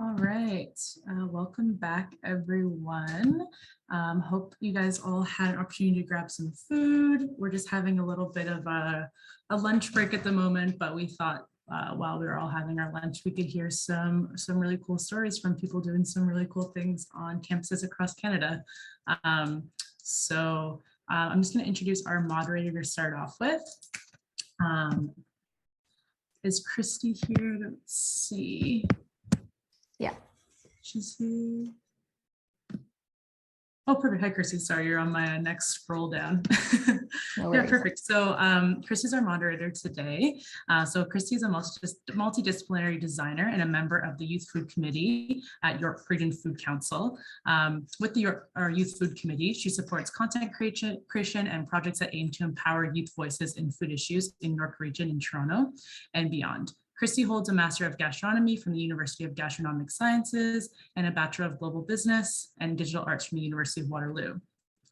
All right, welcome back everyone. Hope you guys all had an opportunity to grab some food. We're just having a little bit of a lunch break at the moment, but we thought while we were all having our lunch, we could hear some really cool stories from people doing some really cool things on campuses across Canada. So I'm just going to introduce our moderator to start off with. Is Christy here? Let's see. Yeah. She's here. Oh, perfect. Hi, Christy. Sorry, you're on my next scroll down. No Yeah, worries. perfect. So Christy's our moderator today. So Christy is a multidisciplinary designer and a member of the Youth Food Committee at York Region Food Council. With our Youth Food Committee, she supports content creation and projects that aim to empower youth voices in food issues in York Region and Toronto and beyond. Christy holds a Master of Gastronomy from the University of Gastronomic Sciences and a Bachelor of Global Business and Digital Arts from the University of Waterloo.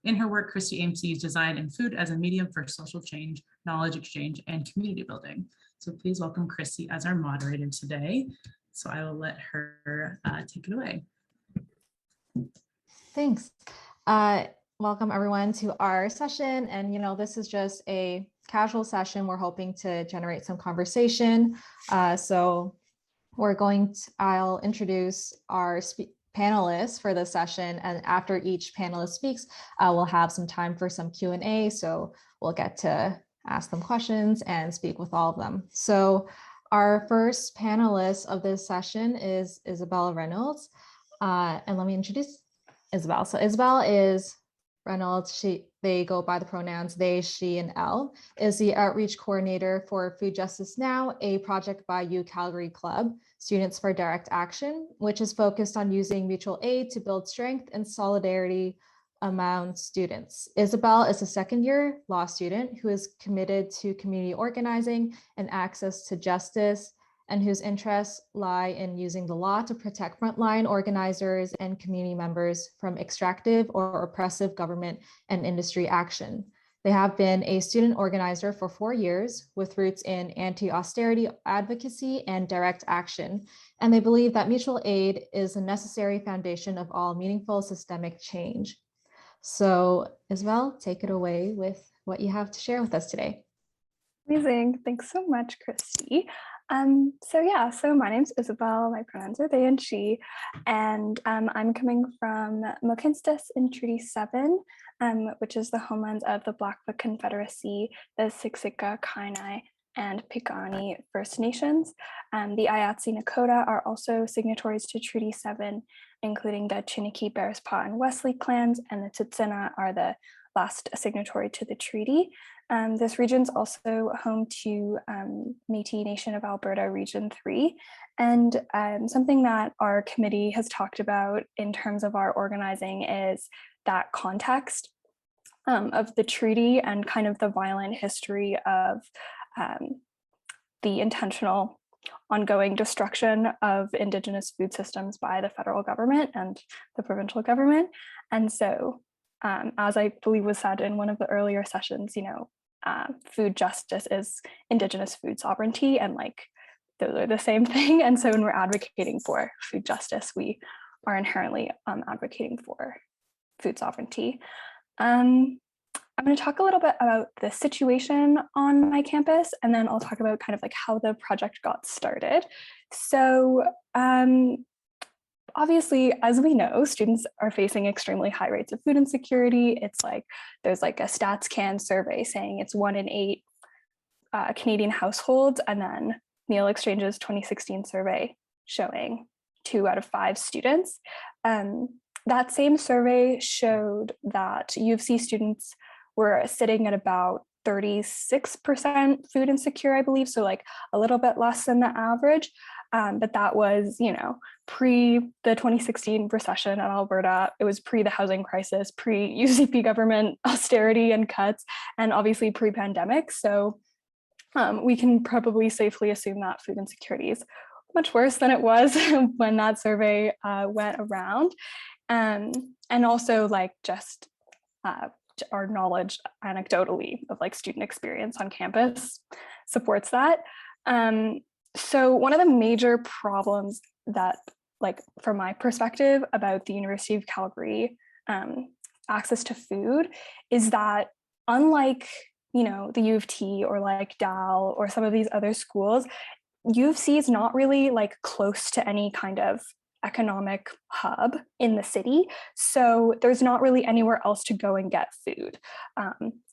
In her work, Christy aims to use design and food as a medium for social change, knowledge exchange, and community building. So please welcome Christy as our moderator today. So I will let her take it away. Thanks. Welcome everyone to our session. And this is just a casual session. We're hoping to generate some conversation. So I'll introduce our panelists for the session, and after each panelist speaks, we'll have some time for some Q&A. So we'll get to ask them questions and speak with all of them. So our first panelist of this session is Isabelle Reynolds. And let me introduce Isabelle. So Isabelle is Reynolds. They go by the pronouns they, she, and L, is the outreach coordinator for Food Justice Now, a project by U Calgary Club, Students for Direct Action, which is focused on using mutual aid to build strength and solidarity among students. Isabelle is a second-year law student who is committed to community organizing and access to justice, and whose interests lie in using the law to protect frontline organizers and community members from extractive or oppressive government and industry action. They have been a student organizer for 4 years with roots in anti-austerity advocacy and direct action, and they believe that mutual aid is a necessary foundation of all meaningful systemic change. So Isabelle, take it away with what you have to share with us today. Amazing. Thanks so much, Christy. So my name's Isabelle, my pronouns are they and she, and I'm coming from Mohkinstsis in Treaty 7, which is the homeland of the Blackfoot Confederacy, the Siksika, Kainai, and Piikani First Nations. The Ayatsi Nakota are also signatories to Treaty 7, including the Chiniki, Bearspaw, and Wesley clans, and the Tsuut'ina are the last signatory to the treaty. This region is also home to Métis Nation of Alberta Region 3. And something that our committee has talked about in terms of our organizing is that context of the treaty and kind of the violent history of the intentional ongoing destruction of Indigenous food systems by the federal government and the provincial government. And so, as I believe was said in one of the earlier sessions, food justice is Indigenous food sovereignty, and like those are the same thing. And so when we're advocating for food justice, we are inherently advocating for food sovereignty. I'm going to talk a little bit about the situation on my campus, and then I'll talk about kind of like how the project got started. So obviously, as we know, students are facing extremely high rates of food insecurity. It's like there's like a StatsCan survey saying it's 1 in 8 Canadian households, and then Meal Exchange's 2016 survey showing 2 out of 5 students. That same survey showed that U of C students were sitting at about 36% food insecure, I believe, so like a little bit less than the average. But that was, pre the 2016 recession at Alberta. It was pre the housing crisis, pre UCP government austerity and cuts, and obviously pre-pandemic. So we can probably safely assume that food insecurity is much worse than it was when that survey went around. And also like just our knowledge anecdotally of like student experience on campus supports that. So one of the major problems that like from my perspective about the University of Calgary access to food is that unlike, you know, the U of T or like Dal or some of these other schools, U of C is not really like close to any kind of economic hub in the city. So there's not really anywhere else to go and get food.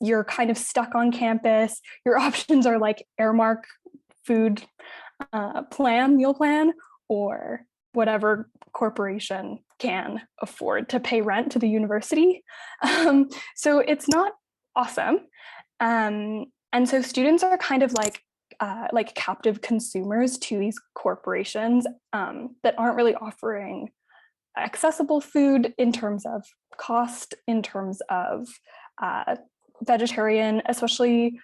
You're kind of stuck on campus. Your options are like Airmark food meal plan, or whatever corporation can afford to pay rent to the university. So it's not awesome. And so students are kind of like captive consumers to these corporations that aren't really offering accessible food in terms of cost, in terms of vegetarian, especially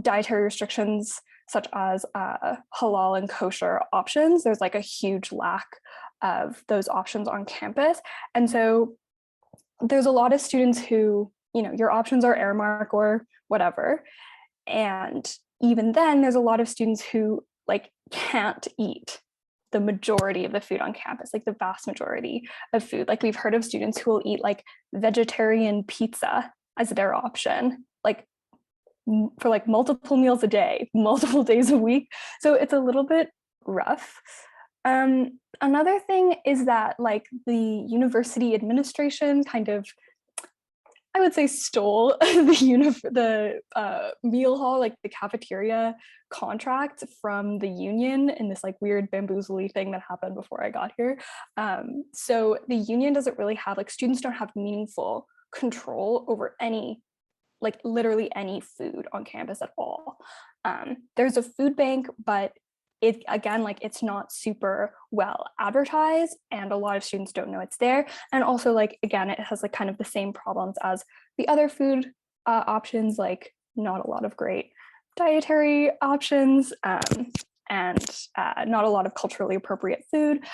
dietary restrictions such as halal and kosher options. There's like a huge lack of those options on campus. And so there's a lot of students who, you know, your options are Airmark or whatever. And even then, there's a lot of students who like can't eat the majority of the food on campus, like the vast majority of food. Like we've heard of students who will eat like vegetarian pizza as their option, like for like multiple meals a day, multiple days a week. So it's a little bit rough. Another thing is that like the university administration kind of, I would say, stole the meal hall, like the cafeteria contract from the union in this like weird bamboozly thing that happened before I got here. So the union doesn't really have, like students don't have meaningful control over any, like literally any food on campus at all. There's a food bank, but it, again, like it's not super well advertised and a lot of students don't know it's there. And also like, again, it has like kind of the same problems as the other food options, like not a lot of great dietary options and not a lot of culturally appropriate food,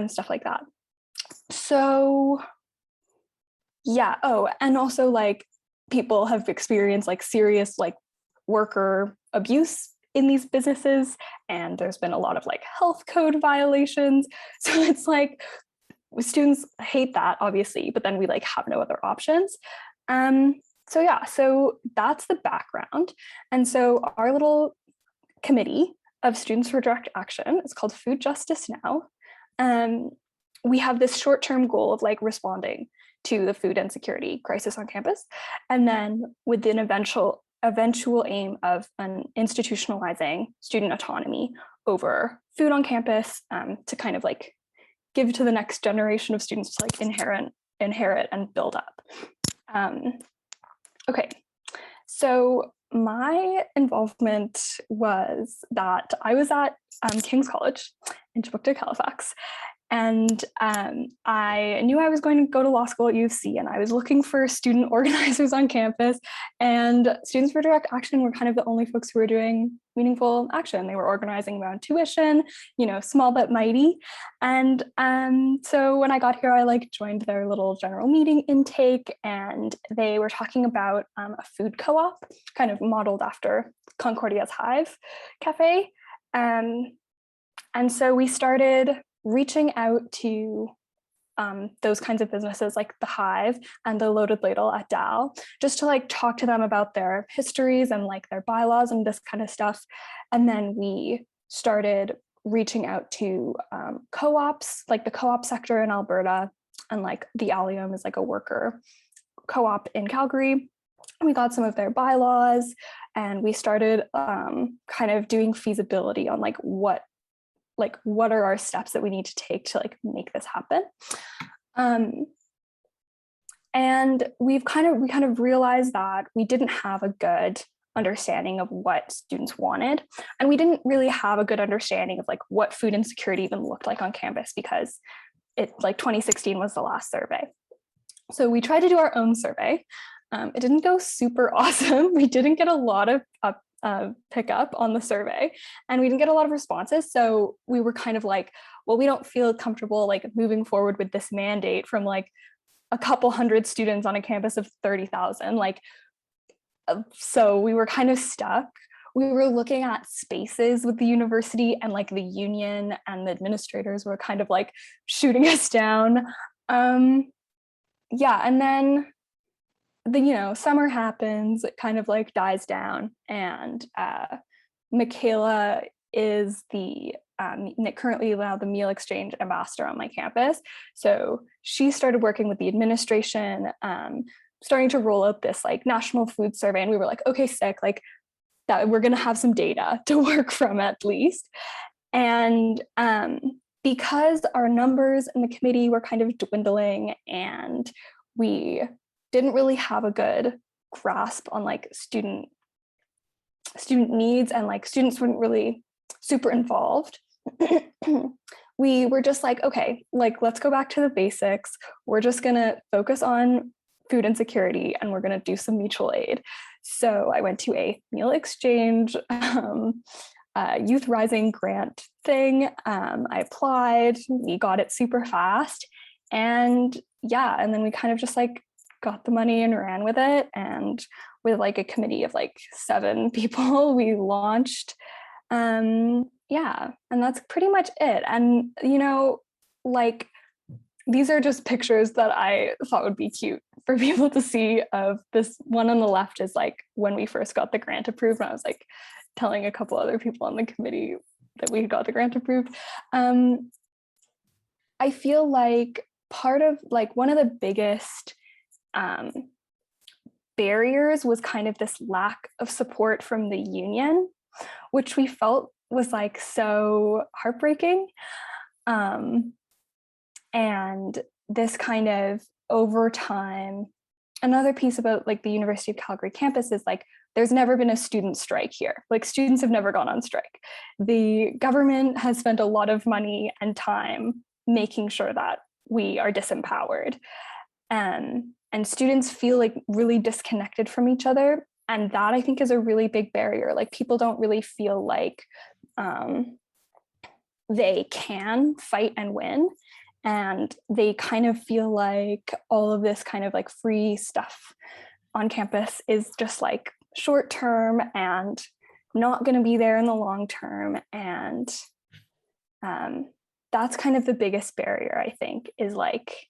stuff like that. So yeah, oh, and also like people have experienced like serious like worker abuse in these businesses, and there's been a lot of like health code violations. So it's like students hate that obviously, but then we like have no other options. So yeah, so that's the background. And so our little committee of Students for Direct Action is called Food Justice Now. We have this short-term goal of like responding to the food insecurity crisis on campus, and then with an eventual aim of institutionalizing student autonomy over food on campus, to kind of like give to the next generation of students to like inherit and build up. Okay, so my involvement was that I was at King's College in Chebucto, Halifax. And I knew I was going to go to law school at U of C, and I was looking for student organizers on campus, and Students for Direct Action were kind of the only folks who were doing meaningful action. They were organizing around tuition, you know, small but mighty. And so when I got here, I like joined their little general meeting intake, and they were talking about a food co-op kind of modeled after Concordia's Hive Cafe. And so we started reaching out to those kinds of businesses like the Hive and the Loaded Ladle at Dal, just to like talk to them about their histories and like their bylaws and this kind of stuff. And then we started reaching out to co-ops, like the co-op sector in Alberta, and like the Allium is like a worker co-op in Calgary. We got some of their bylaws, and we started kind of doing feasibility on like what are our steps that we need to take to like make this happen. And we kind of realized that we didn't have a good understanding of what students wanted. And we didn't really have a good understanding of like what food insecurity even looked like on campus, because it like 2016 was the last survey. So we tried to do our own survey. It didn't go super awesome. We didn't get a lot of pick up on the survey, and we didn't get a lot of responses. So we were kind of like, well, we don't feel comfortable like moving forward with this mandate from like a couple hundred students on a campus of 30,000. Like, so we were kind of stuck we were looking at spaces with the university, and like the union and the administrators were kind of like shooting us down. Yeah, and then summer happens, it kind of like dies down, and Michaela is currently now the meal exchange ambassador on my campus. So she started working with the administration, starting to roll out this like national food survey, and we were like, okay, sick, like that we're gonna have some data to work from at least. And because our numbers in the committee were kind of dwindling, and we didn't really have a good grasp on like student needs, and like students weren't really super involved, we were just like, okay, like let's go back to the basics. We're just gonna focus on food insecurity, and we're gonna do some mutual aid. So I went to a meal exchange Youth Rising grant thing. I applied, we got it super fast, and yeah, and then we kind of just like got the money and ran with it, and with like a committee of like 7 people, we launched. Yeah, and that's pretty much it. And like these are just pictures that I thought would be cute for people to see. Of this one on the left is like when we first got the grant approved, and I was like telling a couple other people on the committee that we got the grant approved. I feel like part of like one of the biggest barriers was kind of this lack of support from the union, which we felt was like so heartbreaking. And this kind of over time, another piece about like the University of Calgary campus is like, there's never been a student strike here. Like students have never gone on strike. The government has spent a lot of money and time making sure that we are disempowered. And students feel like really disconnected from each other. And that I think is a really big barrier. Like people don't really feel like they can fight and win. And they kind of feel like all of this kind of like free stuff on campus is just like short term and not going to be there in the long term. And that's kind of the biggest barrier, I think, is like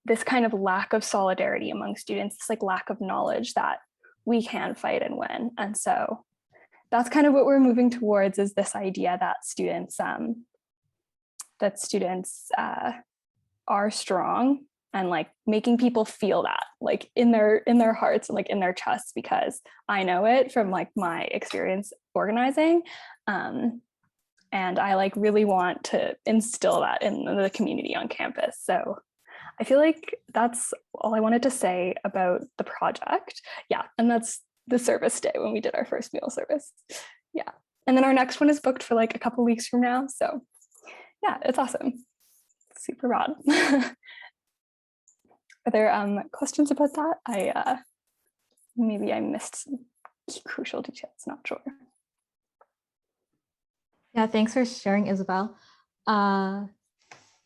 this kind of lack of solidarity among students, this like lack of knowledge that we can fight and win. And so that's kind of what we're moving towards, is this idea that students are strong, and like making people feel that like in their hearts and like in their chests, because I know it from like my experience organizing. And I like really want to instill that in the community on campus. So I feel like that's all I wanted to say about the project. Yeah, and that's the service day when we did our first meal service. Yeah, and then our next one is booked for like a couple weeks from now. So yeah, it's awesome. Super rad. Are there questions about that? Maybe I missed some crucial details, not sure. Yeah, thanks for sharing, Isabelle.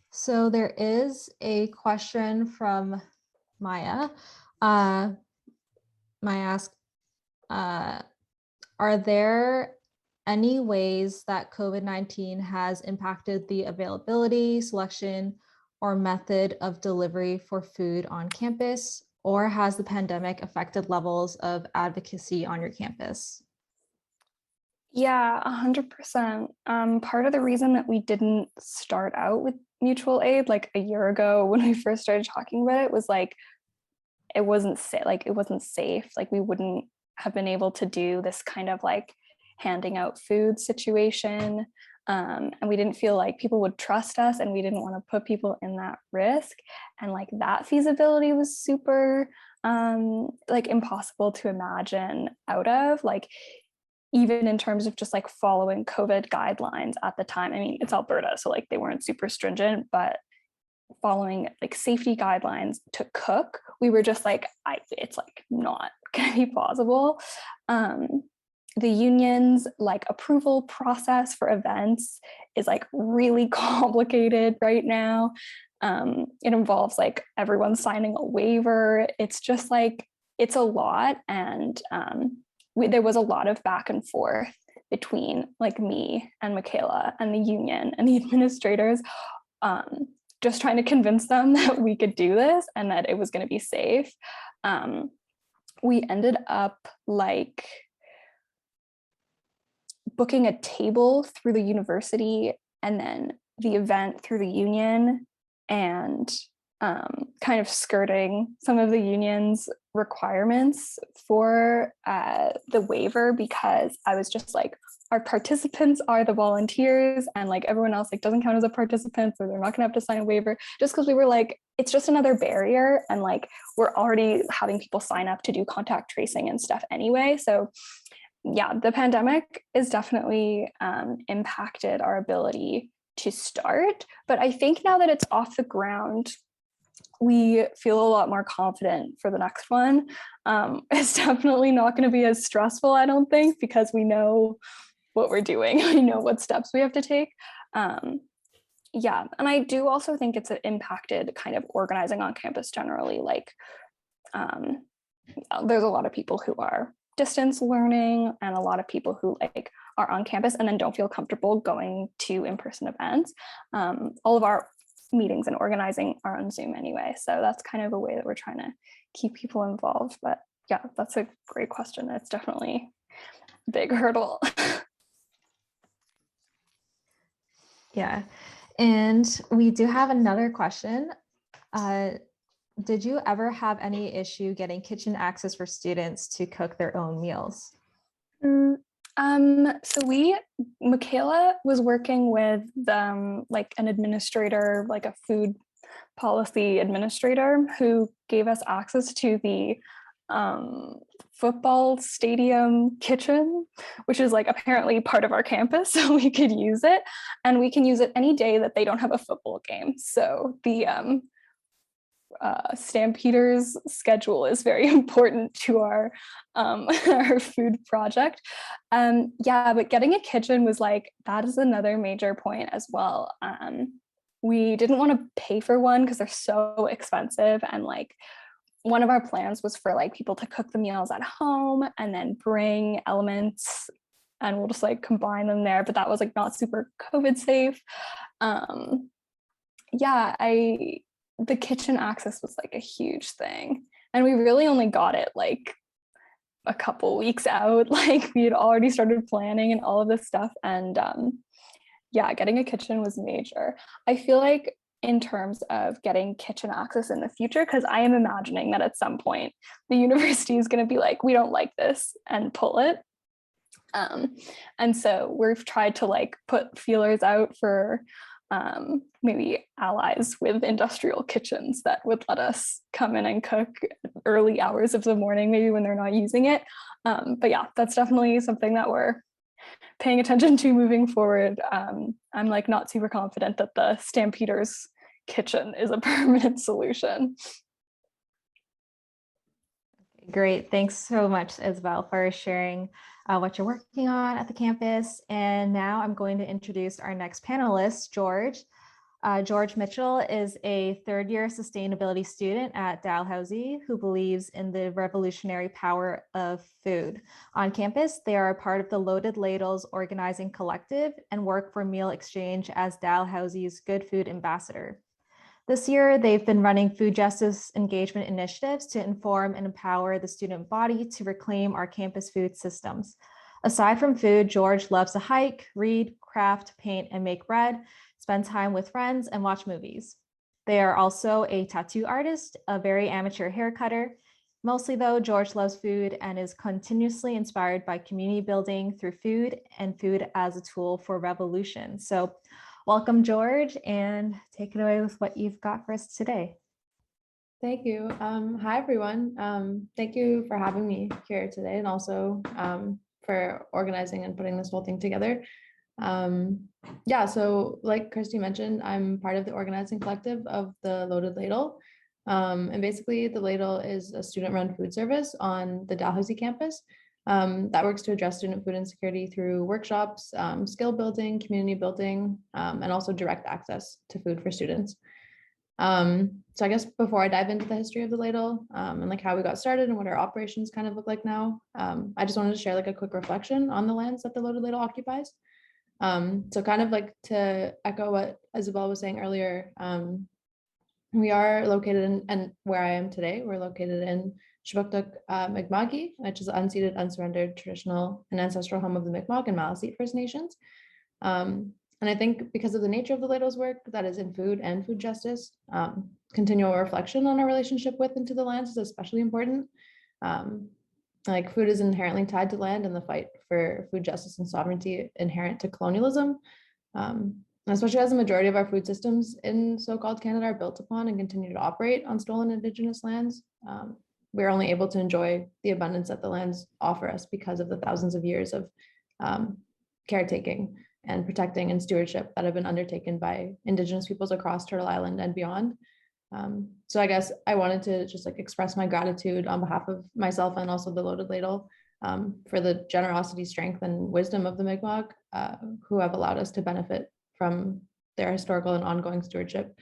So there is a question from Maya. Maya asks, are there any ways that COVID-19 has impacted the availability, selection, or method of delivery for food on campus? Or has the pandemic affected levels of advocacy on your campus? Yeah, 100%. Part of the reason that we didn't start out with mutual aid like a year ago when we first started talking about it was like, it wasn't safe. Like we wouldn't have been able to do this kind of like handing out food situation. And we didn't feel like people would trust us, and we didn't want to put people in that risk. And like that feasibility was super like impossible to imagine out of, like even in terms of just like following COVID guidelines at the time. I mean, it's Alberta, so like they weren't super stringent, but following like safety guidelines to cook, we were just like, it's like not gonna be possible. The union's like approval process for events is like really complicated right now. It involves like everyone signing a waiver. It's just like, it's a lot. And there was a lot of back and forth between like me and Michaela and the union and the administrators, just trying to convince them that we could do this and that it was going to be safe. We ended up like booking a table through the university and then the event through the union, and kind of skirting some of the union's requirements for the waiver, because I was just like, our participants are the volunteers and like everyone else like doesn't count as a participant, so they're not gonna have to sign a waiver, just because we were like, it's just another barrier, and like we're already having people sign up to do contact tracing and stuff anyway. So yeah, the pandemic is definitely impacted our ability to start, but I think now that it's off the ground, we feel a lot more confident for the next one. It's definitely not going to be as stressful, I don't think, because we know what we're doing. We know what steps we have to take. Yeah, and I do also think it's impacted kind of organizing on campus generally. Like, there's a lot of people who are distance learning and a lot of people who like are on campus and then don't feel comfortable going to in-person events. All of our meetings and organizing are on Zoom anyway, so that's kind of a way that we're trying to keep people involved. But yeah, that's a great question. It's definitely a big hurdle. Yeah, and we do have another question. Did you ever have any issue getting kitchen access for students to cook their own meals? So Michaela was working with like an administrator, like a food policy administrator, who gave us access to the football stadium kitchen, which is like apparently part of our campus, so we could use it, and we can use it any day that they don't have a football game. So the Stampeders schedule is very important to our our food project. Yeah, but getting a kitchen was like, that is another major point as well. We didn't want to pay for one because they're so expensive, and like one of our plans was for like people to cook the meals at home and then bring elements and we'll just like combine them there, but that was like not super COVID safe. Yeah, the kitchen access was like a huge thing, and we really only got it like a couple weeks out. Like we had already started planning and all of this stuff, and yeah, getting a kitchen was major. I feel like in terms of getting kitchen access in the future, because I am imagining that at some point the university is going to be like, we don't like this, and pull it. And so we've tried to like put feelers out for maybe allies with industrial kitchens that would let us come in and cook early hours of the morning, maybe when they're not using it. But yeah, that's definitely something that we're paying attention to moving forward. I'm like not super confident that the Stampeders kitchen is a permanent solution. Great. Thanks so much, Isabelle, for sharing what you're working on at the campus. And now I'm going to introduce our next panelist, George. George Mitchell is a third-year sustainability student at Dalhousie who believes in the revolutionary power of food. On campus, they are a part of the Loaded Ladles Organizing Collective and work for Meal Exchange as Dalhousie's Good Food Ambassador. This year, they've been running food justice engagement initiatives to inform and empower the student body to reclaim our campus food systems. Aside from food, George loves to hike, read, craft, paint, and make bread, spend time with friends, and watch movies. They are also a tattoo artist, a very amateur hair cutter. Mostly though, George loves food and is continuously inspired by community building through food and food as a tool for revolution. So welcome, George, and take it away with what you've got for us today. Thank you. Hi, everyone. Thank you for having me here today, and also for organizing and putting this whole thing together. Yeah, so like Kirsty mentioned, I'm part of the organizing collective of the Loaded Ladle. And basically the Ladle is a student-run food service on the Dalhousie campus that works to address student food insecurity through workshops, skill building, community building, and also direct access to food for students. So I guess before I dive into the history of the ladle and like how we got started and what our operations kind of look like now, I just wanted to share like a quick reflection on the lands that the loaded ladle occupies. So kind of like to echo what Isabelle was saying earlier, we are located in, and where I am today, we're located in Shibuktuk Mi'kma'ki, which is the unceded, unsurrendered traditional and ancestral home of the Mi'kmaq and Maliseet First Nations. And I think because of the nature of the ladle's work, that is in food and food justice, continual reflection on our relationship with and to the lands is especially important. Like food is inherently tied to land, and the fight for food justice and sovereignty inherent to colonialism. And especially as the majority of our food systems in so-called Canada are built upon and continue to operate on stolen Indigenous lands, we're only able to enjoy the abundance that the lands offer us because of the thousands of years of caretaking and protecting and stewardship that have been undertaken by Indigenous peoples across Turtle Island and beyond. So I guess I wanted to just like express my gratitude on behalf of myself and also the Loaded Ladle for the generosity, strength, and wisdom of the Mi'kmaq who have allowed us to benefit from their historical and ongoing stewardship,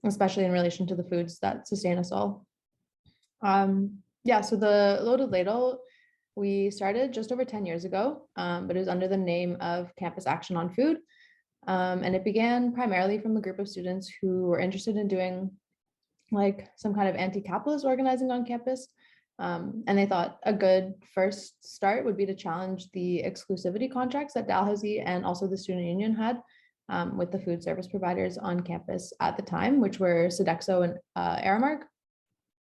especially in relation to the foods that sustain us all. Yeah, so the Loaded Ladle, we started just over 10 years ago, but it was under the name of Campus Action on Food. And it began primarily from a group of students who were interested in doing like some kind of anti-capitalist organizing on campus. And they thought a good first start would be to challenge the exclusivity contracts that Dalhousie and also the student union had with the food service providers on campus at the time, which were Sodexo and Aramark.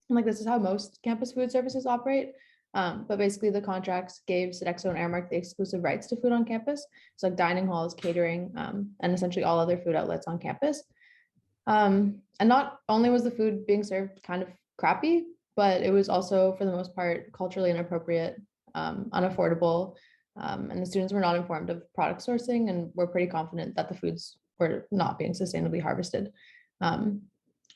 And like this is how most campus food services operate. But basically the contracts gave Sodexo and Aramark the exclusive rights to food on campus. So like dining halls, catering, and essentially all other food outlets on campus. And not only was the food being served kind of crappy, but it was also for the most part culturally inappropriate, unaffordable, and the students were not informed of product sourcing and were pretty confident that the foods were not being sustainably harvested.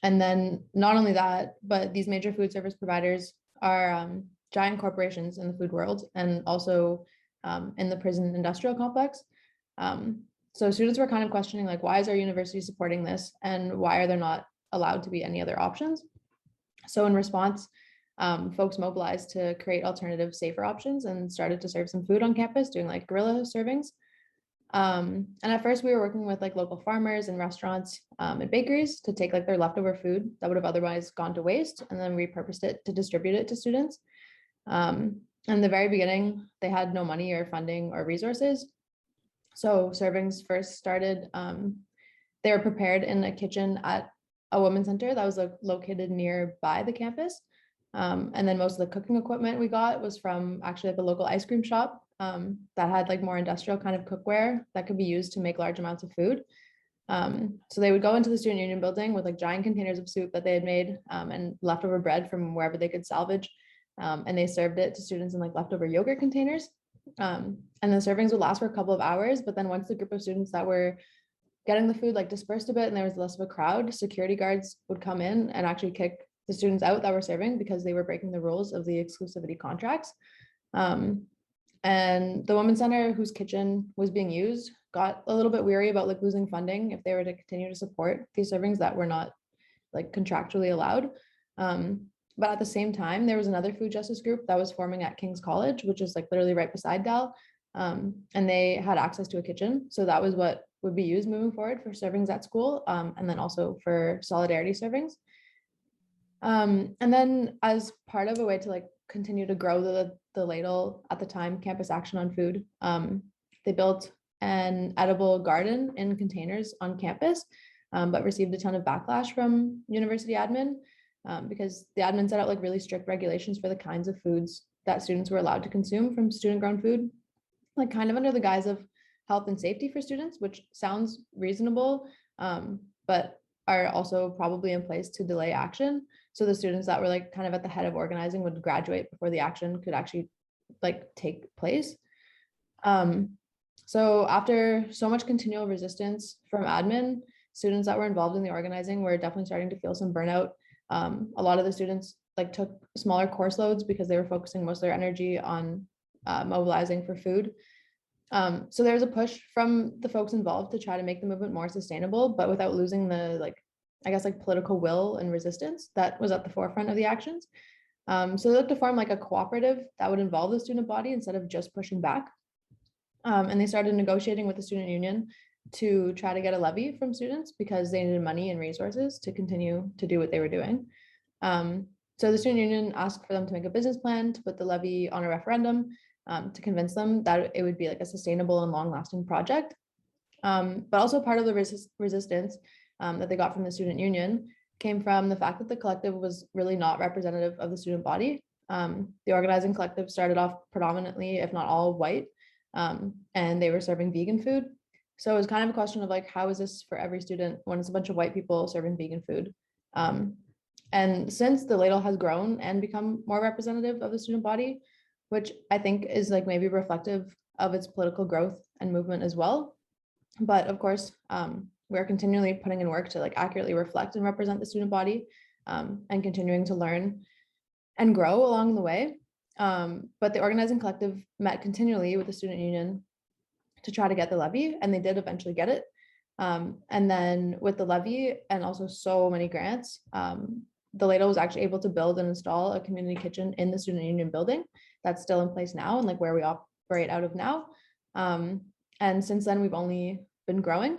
And then not only that, but these major food service providers are giant corporations in the food world and also in the prison industrial complex. So students were kind of questioning like, why is our university supporting this and why are there not allowed to be any other options? So in response, folks mobilized to create alternative, safer options and started to serve some food on campus, doing like guerrilla servings. And at first we were working with like local farmers and restaurants and bakeries to take like their leftover food that would have otherwise gone to waste and then repurposed it to distribute it to students. In the very beginning, they had no money or funding or resources. So servings first started, they were prepared in a kitchen at a women's center that was located nearby the campus. And then most of the cooking equipment we got was from actually like a local ice cream shop that had like more industrial kind of cookware that could be used to make large amounts of food. So they would go into the student union building with like giant containers of soup that they had made and leftover bread from wherever they could salvage. And they served it to students in like leftover yogurt containers. And the servings would last for a couple of hours, but then once the group of students that were getting the food like dispersed a bit and there was less of a crowd, security guards would come in and actually kick the students out that were serving because they were breaking the rules of the exclusivity contracts. And the Women's Center, whose kitchen was being used, got a little bit weary about like losing funding if they were to continue to support these servings that were not like contractually allowed. But at the same time, there was another food justice group that was forming at King's College, which is like literally right beside Dal. And they had access to a kitchen. So that was what would be used moving forward for servings at school, and then also for solidarity servings. And then as part of a way to like continue to grow the ladle at the time, Campus Action on Food, they built an edible garden in containers on campus, but received a ton of backlash from university admin. Because the admin set out like really strict regulations for the kinds of foods that students were allowed to consume from student-grown food, like kind of under the guise of health and safety for students, which sounds reasonable, but are also probably in place to delay action. So the students that were like kind of at the head of organizing would graduate before the action could actually like take place. So after so much continual resistance from admin, students that were involved in the organizing were definitely starting to feel some burnout. A lot of the students like took smaller course loads because they were focusing most of their energy on mobilizing for food. So there was a push from the folks involved to try to make the movement more sustainable, but without losing the like I guess, like political will and resistance that was at the forefront of the actions. So they looked to form like a cooperative that would involve the student body instead of just pushing back. And they started negotiating with the student union to try to get a levy from students because they needed money and resources to continue to do what they were doing. So the student union asked for them to make a business plan to put the levy on a referendum to convince them that it would be like a sustainable and long-lasting project. But also part of the resistance that they got from the student union came from the fact that the collective was really not representative of the student body. The organizing collective started off predominantly, if not all, white, and they were serving vegan food. So it was kind of a question of like, how is this for every student when it's a bunch of white people serving vegan food? And since the ladle has grown and become more representative of the student body, which I think is like maybe reflective of its political growth and movement as well. But of course, we're continually putting in work to like accurately reflect and represent the student body and continuing to learn and grow along the way. But the organizing collective met continually with the student union to try to get the levy, and they did eventually get it. And then with the levy and also so many grants, the ladle was actually able to build and install a community kitchen in the student union building that's still in place now and like where we operate out of now. And since then we've only been growing.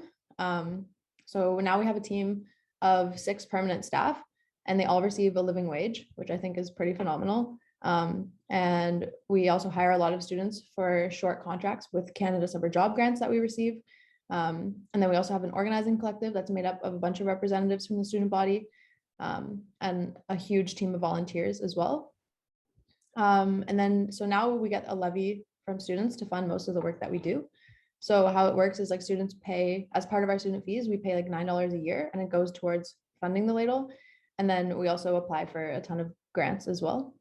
So now we have a team of 6 permanent staff and they all receive a living wage, which I think is pretty phenomenal. And we also hire a lot of students for short contracts with Canada Summer Job Grants that we receive. And then we also have an organizing collective that's made up of a bunch of representatives from the student body and a huge team of volunteers as well. And then, so now we get a levy from students to fund most of the work that we do. So how it works is like students pay, as part of our student fees, we pay like $9 a year and it goes towards funding the ladle. And then we also apply for a ton of grants as well.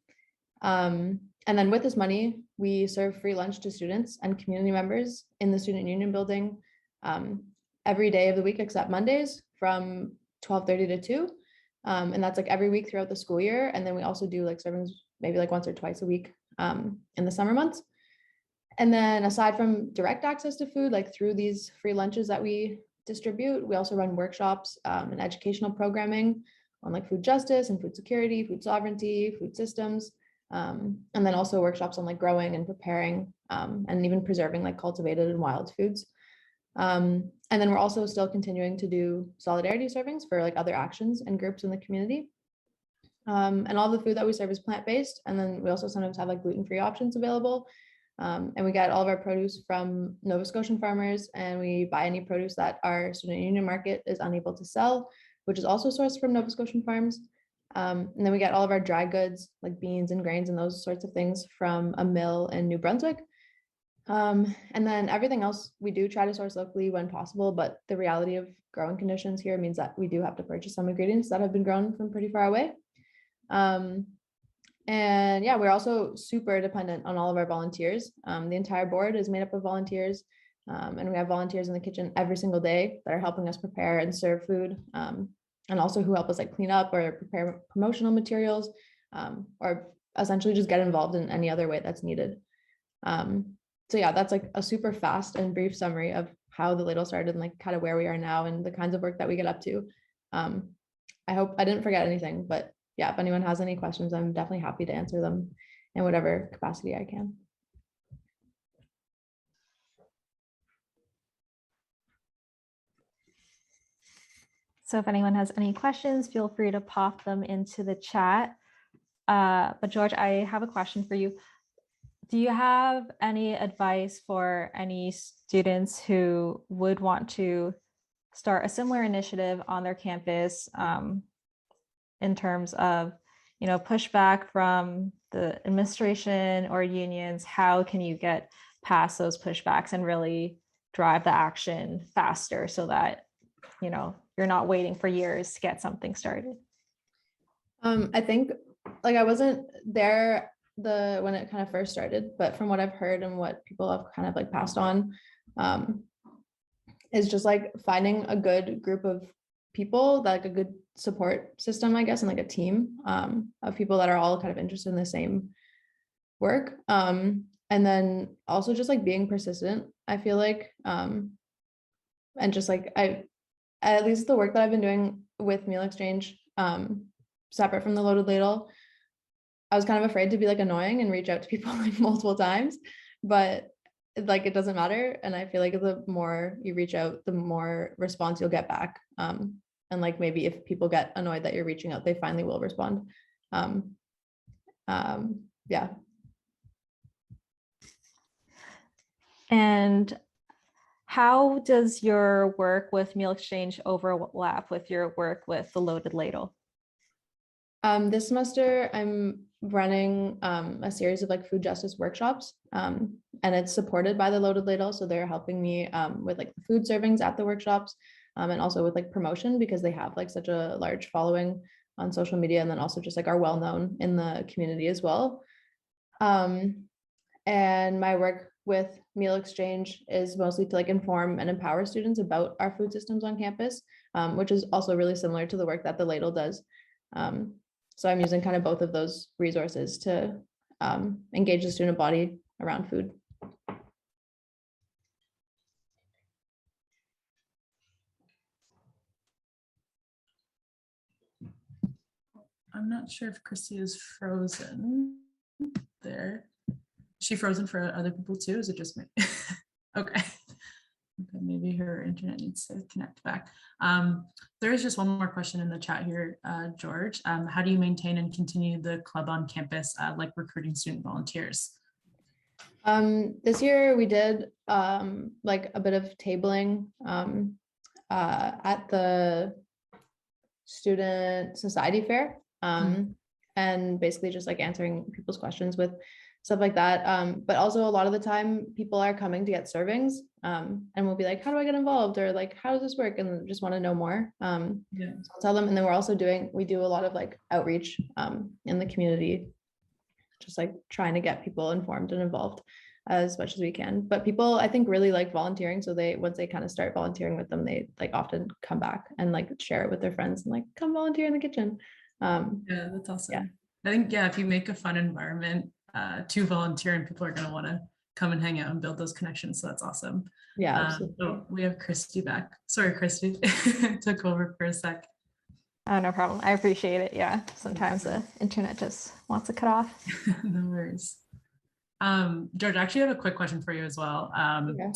And then with this money, we serve free lunch to students and community members in the student union building every day of the week except Mondays from 12:30 to 2. And that's like every week throughout the school year. And then we also do like servings maybe like once or twice a week in the summer months. And then aside from direct access to food, like through these free lunches that we distribute, we also run workshops and educational programming on like food justice and food security, food sovereignty, food systems, and then also workshops on like growing and preparing and even preserving like cultivated and wild foods. And then we're also still continuing to do solidarity servings for like other actions and groups in the community. And all the food that we serve is plant-based. And then we also sometimes have like gluten-free options available. And we get all of our produce from Nova Scotian farmers, and we buy any produce that our student union market is unable to sell, which is also sourced from Nova Scotian farms. And then we get all of our dry goods like beans and grains and those sorts of things from a mill in New Brunswick. And then everything else we do try to source locally when possible, but the reality of growing conditions here means that we do have to purchase some ingredients that have been grown from pretty far away. And yeah, we're also super dependent on all of our volunteers. The entire board is made up of volunteers, and we have volunteers in the kitchen every single day that are helping us prepare and serve food, and also who help us like clean up or prepare promotional materials, or essentially just get involved in any other way that's needed. So yeah, that's like a super fast and brief summary of how the ladle started and like kind of where we are now and the kinds of work that we get up to. I hope I didn't forget anything, but yeah, if anyone has any questions, I'm definitely happy to answer them in whatever capacity I can. So if anyone has any questions, feel free to pop them into the chat. But George, I have a question for you. Do you have any advice for any students who would want to start a similar initiative on their campus in terms of, you know, pushback from the administration or unions? How can you get past those pushbacks and really drive the action faster so that, you know, you're not waiting for years to get something started? I think like I wasn't there when it kind of first started, but from what I've heard and what people have kind of like passed on, is just like finding a good group of people, that like a good support system, I guess, and like a team of people that are all kind of interested in the same work. And then also just like being persistent, I feel like, and just like at least the work that I've been doing with Meal Exchange, separate from the Loaded Ladle, I was kind of afraid to be like annoying and reach out to people like multiple times, but like it doesn't matter. And I feel like the more you reach out, the more response you'll get back. And like maybe if people get annoyed that you're reaching out, they finally will respond. Yeah. And how does your work with Meal Exchange overlap with your work with the Loaded Ladle? This semester I'm running a series of like food justice workshops, and it's supported by the Loaded Ladle. So they're helping me with like the food servings at the workshops, and also with like promotion, because they have like such a large following on social media, and then also just like are well known in the community as well. And my work with Meal Exchange is mostly to like inform and empower students about our food systems on campus, which is also really similar to the work that the Ladle does. So I'm using kind of both of those resources to engage the student body around food. I'm not sure if Christy is frozen there. Is she frozen for other people too? Is it just me? Okay. Okay, maybe her internet needs to connect back. There is just one more question in the chat here, George. How do you maintain and continue the club on campus, like recruiting student volunteers? This year we did like a bit of tabling at the student society fair, and basically just like answering people's questions with stuff like that. But also a lot of the time people are coming to get servings, and we'll be like, how do I get involved? Or like, how does this work? And just want to know more. So I'll tell them. And then we're also we do a lot of like outreach in the community, just like trying to get people informed and involved as much as we can. But people, I think, really like volunteering. So once they kind of start volunteering with them, they like often come back and like share it with their friends and like, come volunteer in the kitchen. Yeah, that's awesome. Yeah. I think, yeah, if you make a fun environment to volunteer, and people are going to want to come and hang out and build those connections. So that's awesome. Yeah, absolutely. So we have Christy back. Sorry, Christy, took over for a sec. Oh, no problem. I appreciate it. Yeah, sometimes the internet just wants to cut off. No worries. George, I actually have a quick question for you as well. Okay.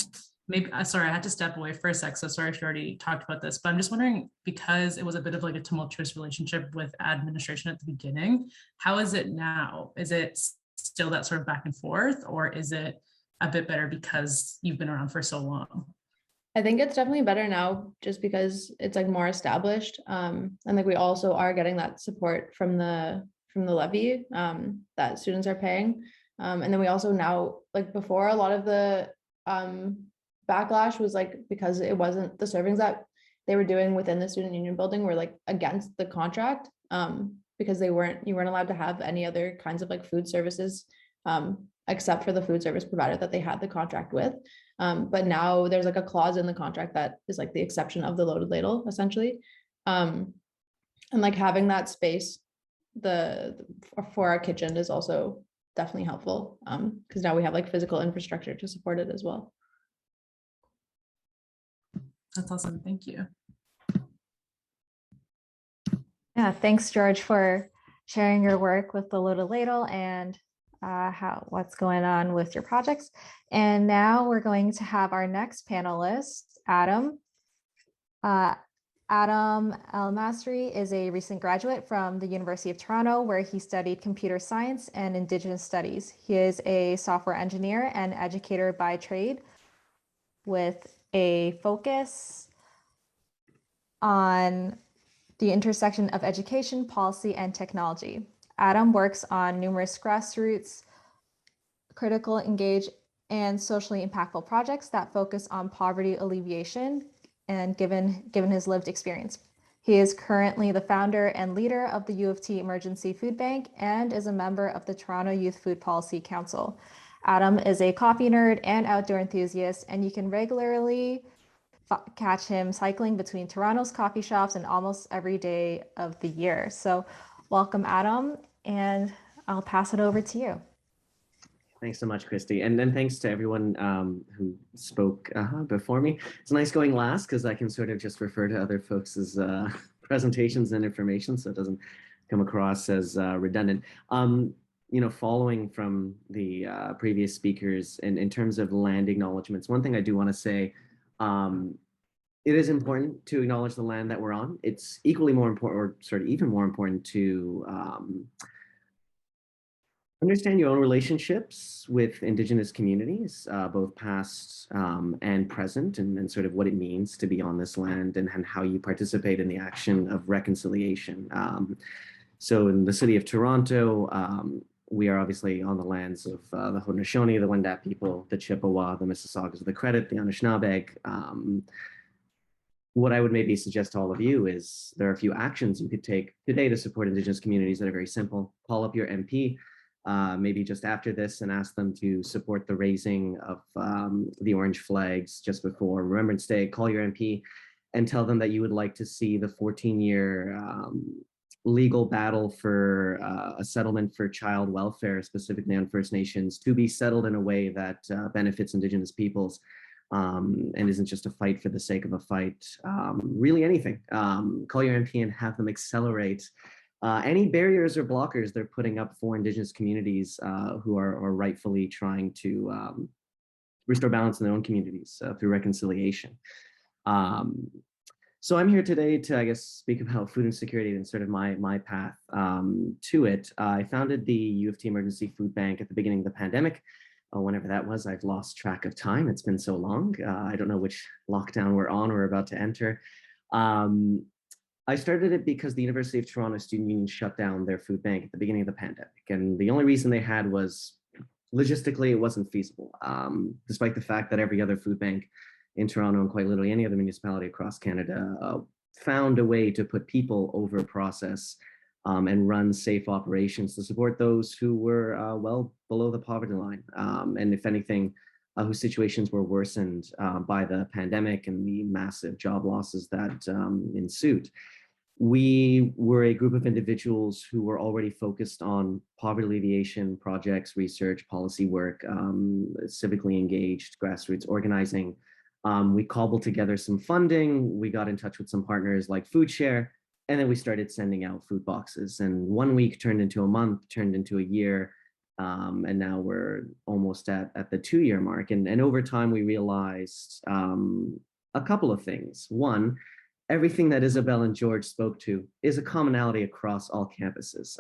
Maybe, sorry, I had to step away for a sec, so sorry if you already talked about this, but I'm just wondering, because it was a bit of like a tumultuous relationship with administration at the beginning, how is it now? Is it still that sort of back and forth, or is it a bit better because you've been around for so long? I think it's definitely better now, just because it's like more established, and like we also are getting that support from the levy that students are paying, and then we also now, like before, a lot of the backlash was like because it wasn't the servings that they were doing within the student union building were like against the contract, because you weren't allowed to have any other kinds of like food services except for the food service provider that they had the contract with. But now there's like a clause in the contract that is like the exception of the Loaded Ladle, essentially. And like having that space for our kitchen is also definitely helpful, because now we have like physical infrastructure to support it as well. That's awesome. Thank you. Yeah, thanks, George, for sharing your work with the Loaded Ladle and what's going on with your projects. And now we're going to have our next panelist, Adam. Adam El-Masri is a recent graduate from the University of Toronto, where he studied computer science and Indigenous studies. He is a software engineer and educator by trade, with a focus on the intersection of education, policy, and technology. Adam works on numerous grassroots, critical, engaged, and socially impactful projects that focus on poverty alleviation, and given his lived experience. He is currently the founder and leader of the U of T Emergency Food Bank and is a member of the Toronto Youth Food Policy Council. Adam is a coffee nerd and outdoor enthusiast, and you can regularly catch him cycling between Toronto's coffee shops and almost every day of the year. So welcome, Adam, and I'll pass it over to you. Thanks so much, Christy. And then thanks to everyone who spoke before me. It's nice going last because I can sort of just refer to other folks' presentations and information so it doesn't come across as redundant. Following from the previous speakers and in terms of land acknowledgements, one thing I do want to say, it is important to acknowledge the land that we're on. It's equally more important, or sort of even more important, to understand your own relationships with Indigenous communities, both past and present, and sort of what it means to be on this land and how you participate in the action of reconciliation. So in the city of Toronto, we are obviously on the lands of the Haudenosaunee, the Wendat people, the Chippewa, the Mississaugas of the Credit, the Anishinaabe. What I would maybe suggest to all of you is there are a few actions you could take today to support Indigenous communities that are very simple. Call up your MP, maybe just after this, and ask them to support the raising of the orange flags just before Remembrance Day. Call your MP and tell them that you would like to see the 14-year legal battle for a settlement for child welfare, specifically on First Nations, to be settled in a way that benefits Indigenous peoples. And isn't just a fight for the sake of a fight. Really anything. Call your MP and have them accelerate any barriers or blockers they're putting up for Indigenous communities who are rightfully trying to restore balance in their own communities through reconciliation. So I'm here today to, I guess, speak about food insecurity and sort of my path to it. I founded the U of T Emergency Food Bank at the beginning of the pandemic. Whenever that was, I've lost track of time. It's been so long. I don't know which lockdown we're on or about to enter. I started it because the University of Toronto Student Union shut down their food bank at the beginning of the pandemic. And the only reason they had was logistically, it wasn't feasible, despite the fact that every other food bank in Toronto and quite literally any other municipality across Canada found a way to put people over process and run safe operations to support those who were well below the poverty line. And if anything, whose situations were worsened by the pandemic and the massive job losses that ensued. We were a group of individuals who were already focused on poverty alleviation projects, research, policy work, civically engaged, grassroots organizing. We cobbled together some funding. We got in touch with some partners like FoodShare, and then we started sending out food boxes. And 1 week turned into a month, turned into a year, and now we're almost at the 2-year mark. And over time, we realized a couple of things. One, everything that Isabelle and George spoke to is a commonality across all campuses.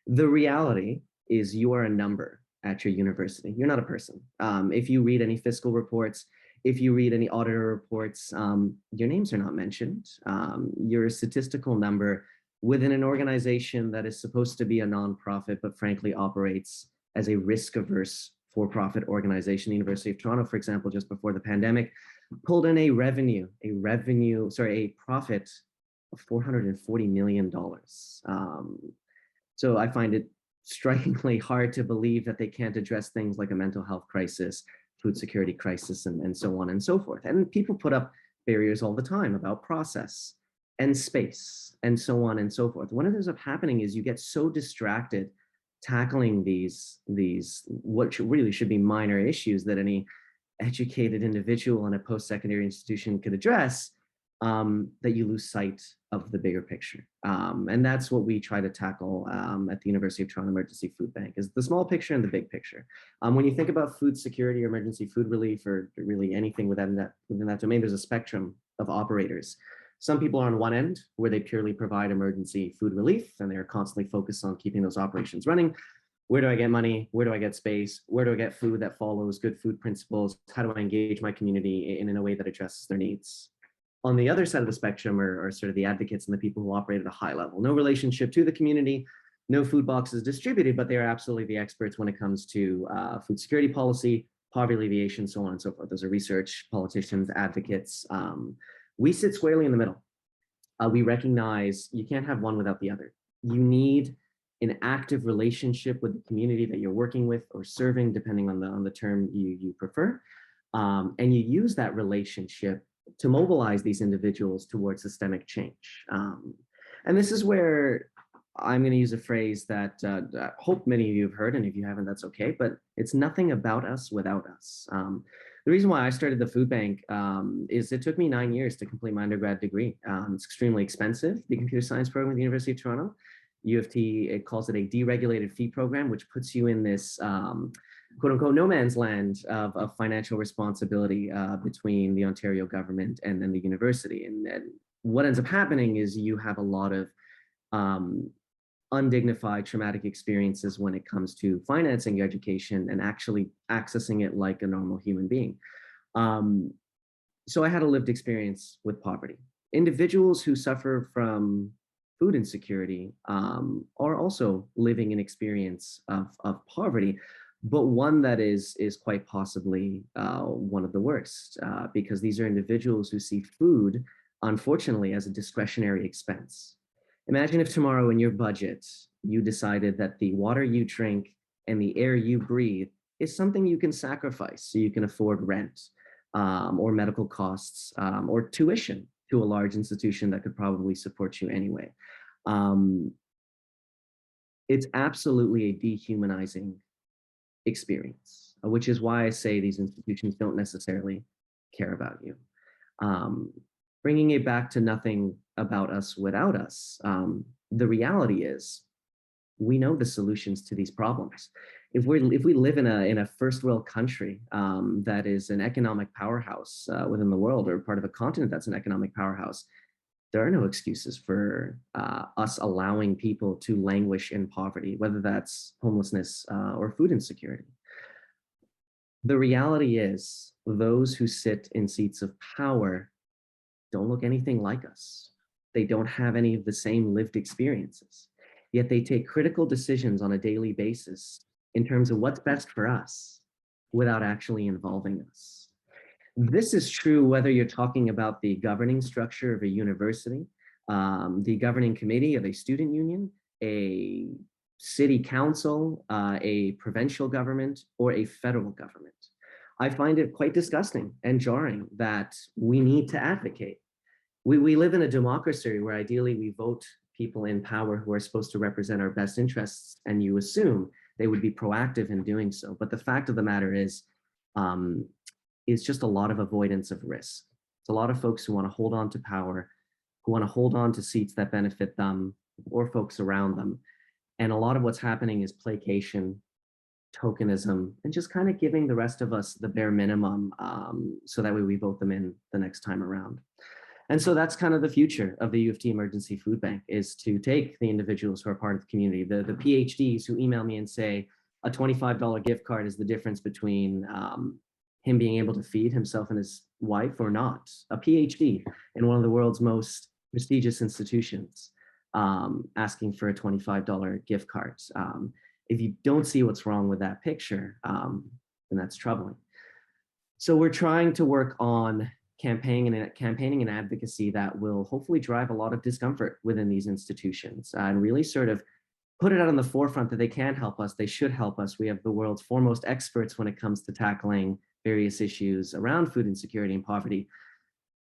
The reality is you are a number at your university. You're not a person. If you read any fiscal reports, if you read any auditor reports, your names are not mentioned. You're a statistical number within an organization that is supposed to be a nonprofit, but frankly operates as a risk-averse for-profit organization. The University of Toronto, for example, just before the pandemic, pulled in a profit of $440 million. So I find it strikingly hard to believe that they can't address things like a mental health crisis, food security crisis, and so on and so forth. And people put up barriers all the time about process and space and so on and so forth. What ends up happening is you get so distracted tackling these what really should be minor issues that any educated individual in a post-secondary institution could address, that you lose sight of the bigger picture. And that's what we try to tackle at the University of Toronto Emergency Food Bank, is the small picture and the big picture. When you think about food security or emergency food relief, or really anything within that domain, there's a spectrum of operators. Some people are on one end where they purely provide emergency food relief and they're constantly focused on keeping those operations running. Where do I get money? Where do I get space? Where do I get food that follows good food principles? How do I engage my community in a way that addresses their needs? On the other side of the spectrum are sort of the advocates and the people who operate at a high level. No relationship to the community, no food boxes distributed, but they are absolutely the experts when it comes to food security policy, poverty alleviation, so on and so forth. Those are research, politicians, advocates. We sit squarely in the middle. We recognize you can't have one without the other. You need an active relationship with the community that you're working with or serving, depending on the term you prefer. And you use that relationship to mobilize these individuals towards systemic change. And this is where I'm going to use a phrase that I hope many of you have heard, and if you haven't, that's okay, but it's nothing about us without us. The reason why I started the food bank is it took me 9 years to complete my undergrad degree. It's extremely expensive, the computer science program at the University of Toronto. U of T, it calls it a deregulated fee program, which puts you in this quote unquote no man's land of financial responsibility between the Ontario government and then the university. And what ends up happening is you have a lot of undignified traumatic experiences when it comes to financing your education and actually accessing it like a normal human being. So I had a lived experience with poverty. Individuals who suffer from food insecurity are also living an experience of poverty, but one that is quite possibly one of the worst because these are individuals who see food, unfortunately, as a discretionary expense. Imagine if tomorrow in your budget, you decided that the water you drink and the air you breathe is something you can sacrifice so you can afford rent or medical costs or tuition to a large institution that could probably support you anyway. It's absolutely a dehumanizing experience, which is why I say these institutions don't necessarily care about you. Bringing it back to nothing about us without us, the reality is we know the solutions to these problems. If we live in a first world country that is an economic powerhouse within the world, or part of a continent that's an economic powerhouse, there are no excuses for us allowing people to languish in poverty, whether that's homelessness or food insecurity. The reality is those who sit in seats of power don't look anything like us. They don't have any of the same lived experiences, yet they take critical decisions on a daily basis in terms of what's best for us without actually involving us. This is true whether you're talking about the governing structure of a university, the governing committee of a student union, a city council, a provincial government, or a federal government. I find it quite disgusting and jarring that we need to advocate. We live in a democracy where ideally we vote people in power who are supposed to represent our best interests, and you assume they would be proactive in doing so. But the fact of the matter is just a lot of avoidance of risk. It's a lot of folks who want to hold on to power, who want to hold on to seats that benefit them or folks around them. And a lot of what's happening is placation, tokenism, and just kind of giving the rest of us the bare minimum so that way we vote them in the next time around. And so that's kind of the future of the U of T Emergency Food Bank, is to take the individuals who are part of the community, the PhDs who email me and say a $25 gift card is the difference between him being able to feed himself and his wife or not. A PhD in one of the world's most prestigious institutions asking for a $25 gift card. If you don't see what's wrong with that picture, then that's troubling. So we're trying to work on campaigning and advocacy that will hopefully drive a lot of discomfort within these institutions and really sort of put it out on the forefront that they can help us, they should help us. We have the world's foremost experts when it comes to tackling various issues around food insecurity and poverty.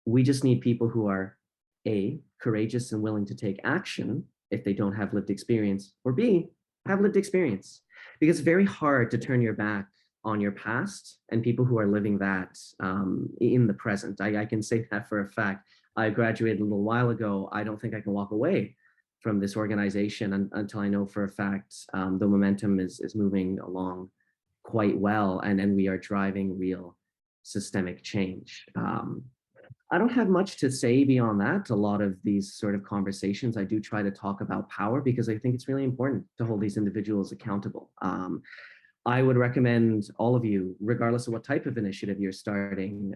We just need people who are A, courageous and willing to take action if they don't have lived experience, or B, have lived experience. Because it's very hard to turn your back on your past and people who are living that in the present. I can say that for a fact. I graduated a little while ago. I don't think I can walk away from this organization until I know for a fact the momentum is moving along quite well, and we are driving real systemic change. I don't have much to say beyond that. A lot of these sort of conversations, I do try to talk about power because I think it's really important to hold these individuals accountable. I would recommend all of you, regardless of what type of initiative you're starting,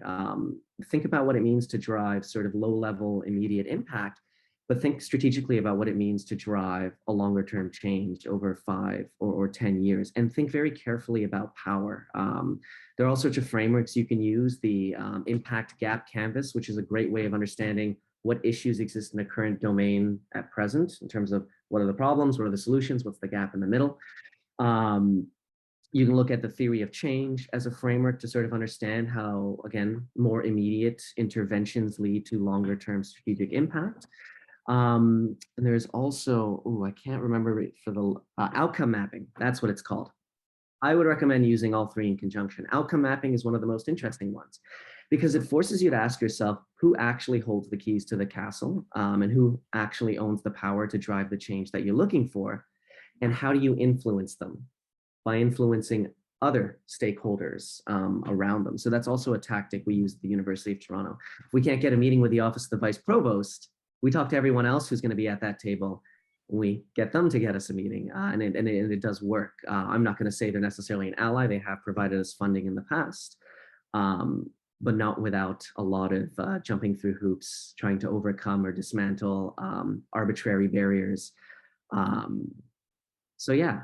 think about what it means to drive sort of low-level immediate impact, but think strategically about what it means to drive a longer-term change over 5 or 10 years, and think very carefully about power. There are all sorts of frameworks you can use. The impact gap canvas, which is a great way of understanding what issues exist in the current domain at present in terms of what are the problems, what are the solutions, what's the gap in the middle. You can look at the theory of change as a framework to sort of understand how, again, more immediate interventions lead to longer term strategic impact. And there's also, oh, I can't remember it for the outcome mapping. That's what it's called. I would recommend using all three in conjunction. Outcome mapping is one of the most interesting ones because it forces you to ask yourself who actually holds the keys to the castle, and who actually owns the power to drive the change that you're looking for, and how do you influence them by influencing other stakeholders around them. So that's also a tactic we use at the University of Toronto. If we can't get a meeting with the Office of the Vice Provost, we talk to everyone else who's going to be at that table. We get them to get us a meeting, and it does work. I'm not going to say they're necessarily an ally. They have provided us funding in the past, but not without a lot of jumping through hoops, trying to overcome or dismantle arbitrary barriers. So yeah,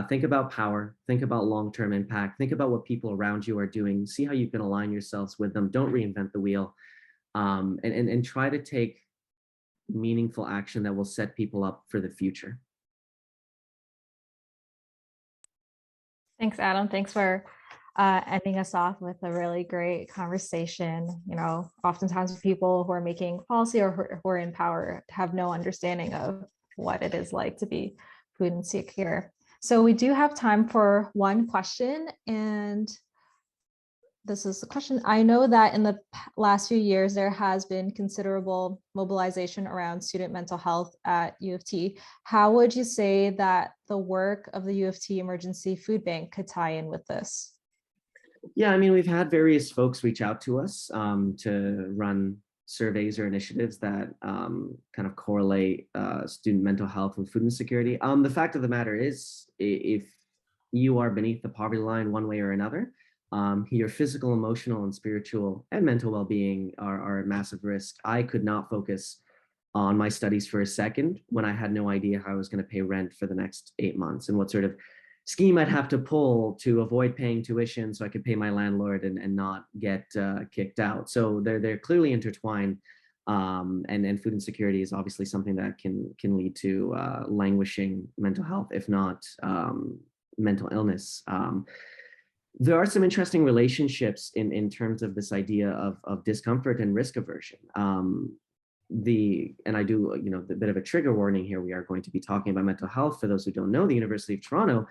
think about power, think about long-term impact, think about what people around you are doing, see how you can align yourselves with them. Don't reinvent the wheel, and try to take meaningful action that will set people up for the future. Thanks, Adam. Thanks for ending us off with a really great conversation. You know, oftentimes people who are making policy or who are in power have no understanding of what it is like to be food insecure. So we do have time for one question, and this is the question. I know that in the last few years, there has been considerable mobilization around student mental health at U of T. How would you say that the work of the U of T Emergency Food Bank could tie in with this? Yeah, I mean, we've had various folks reach out to us to run surveys or initiatives that kind of correlate student mental health and food insecurity. The fact of the matter is, if you are beneath the poverty line one way or another, your physical, emotional, and spiritual and mental well-being are at massive risk. I could not focus on my studies for a second when I had no idea how I was going to pay rent for the next 8 months and what sort of scheme I'd have to pull to avoid paying tuition so I could pay my landlord and not get kicked out. So they're clearly intertwined. And food insecurity is obviously something that can lead to languishing mental health, if not mental illness. There are some interesting relationships in terms of this idea of discomfort and risk aversion. And I do, you know, the bit of a trigger warning here. We are going to be talking about mental health. For those who don't know, the University of Toronto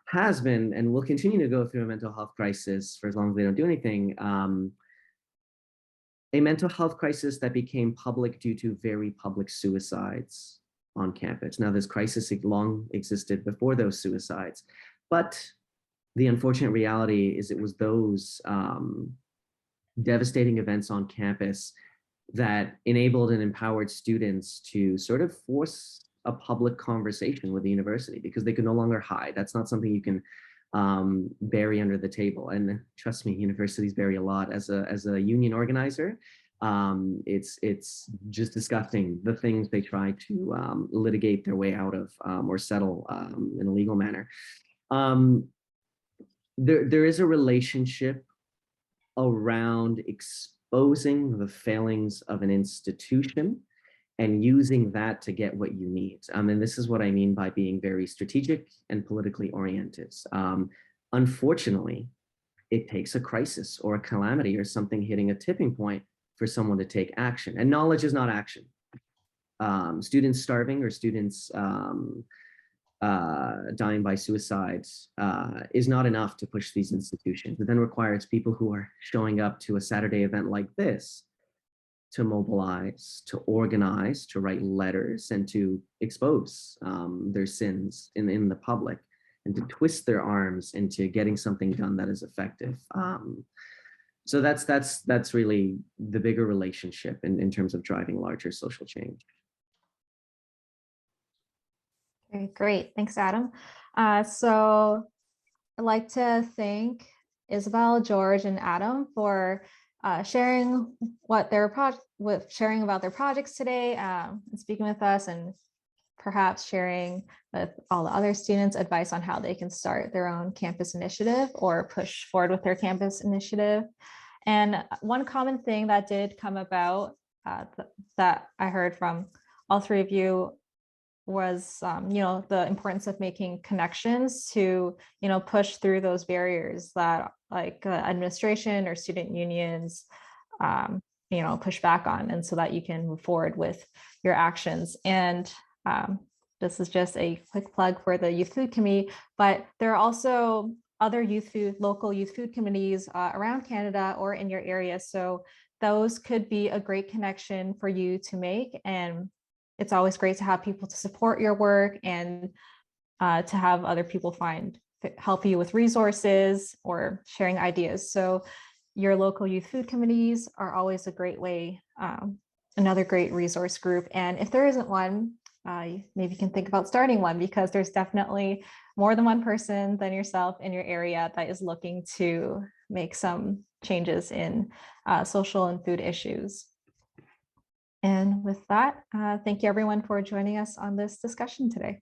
has been and will continue to go through a mental health crisis for as long as they don't do anything. A mental health crisis that became public due to very public suicides on campus. Now, this crisis long existed before those suicides, but the unfortunate reality is it was those devastating events on campus that enabled and empowered students to sort of force a public conversation with the university because they could no longer hide. That's not something you can bury under the table. And trust me, universities bury a lot. As a union organizer, it's just disgusting the things they try to litigate their way out of or settle in a legal manner. There is a relationship around exposing the failings of an institution and using that to get what you need. And this is what I mean by being very strategic and politically oriented. Unfortunately, it takes a crisis or a calamity or something hitting a tipping point for someone to take action. And knowledge is not action. Students starving or students dying by suicide is not enough to push these institutions. It then requires people who are showing up to a Saturday event like this to mobilize, to organize, to write letters, and to expose their sins in the public, and to twist their arms into getting something done that is effective. So that's really the bigger relationship in terms of driving larger social change. Okay, great. Thanks, Adam. So I'd like to thank Isabelle, George, and Adam for sharing about their projects today, and speaking with us, and perhaps sharing with all the other students advice on how they can start their own campus initiative or push forward with their campus initiative. And one common thing that did come about that I heard from all three of you was, the importance of making connections to, push through those barriers that like administration or student unions push back on, and so that you can move forward with your actions. And this is just a quick plug for the Youth Food Committee, but there are also other local youth food committees around Canada or in your area. So those could be a great connection for you to make. And it's always great to have people to support your work and to have other people help you with resources or sharing ideas. So your local youth food committees are always a great way, another great resource group. And if there isn't one, maybe you can think about starting one, because there's definitely more than one person than yourself in your area that is looking to make some changes in social and food issues. And with that, thank you everyone for joining us on this discussion today.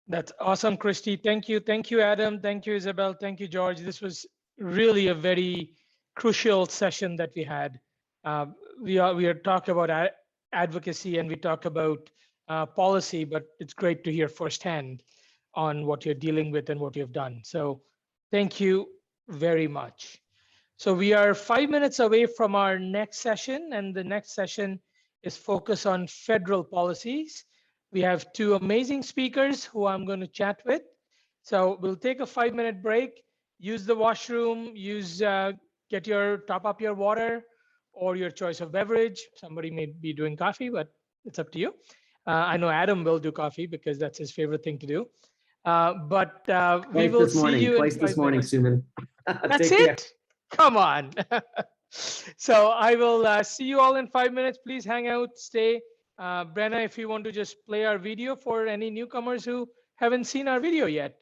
That's awesome, Christy. Thank you. Thank you, Adam. Thank you, Isabel. Thank you, George. This was really a very crucial session that we had. We are talking about advocacy and we talk about policy, but it's great to hear firsthand on what you're dealing with and what you've done. So thank you very much. So we are 5 minutes away from our next session, and the next session is focused on federal policies. We have two amazing speakers who I'm going to chat with. So we'll take a 5-minute break, use the washroom, top up your water or your choice of beverage. Somebody may be doing coffee, but it's up to you. I know Adam will do coffee because that's his favorite thing to do. We will see you twice this morning, Suman. That's it. Come on. So I will see you all in 5 minutes. Please hang out, stay. Brenna, if you want to just play our video for any newcomers who haven't seen our video yet.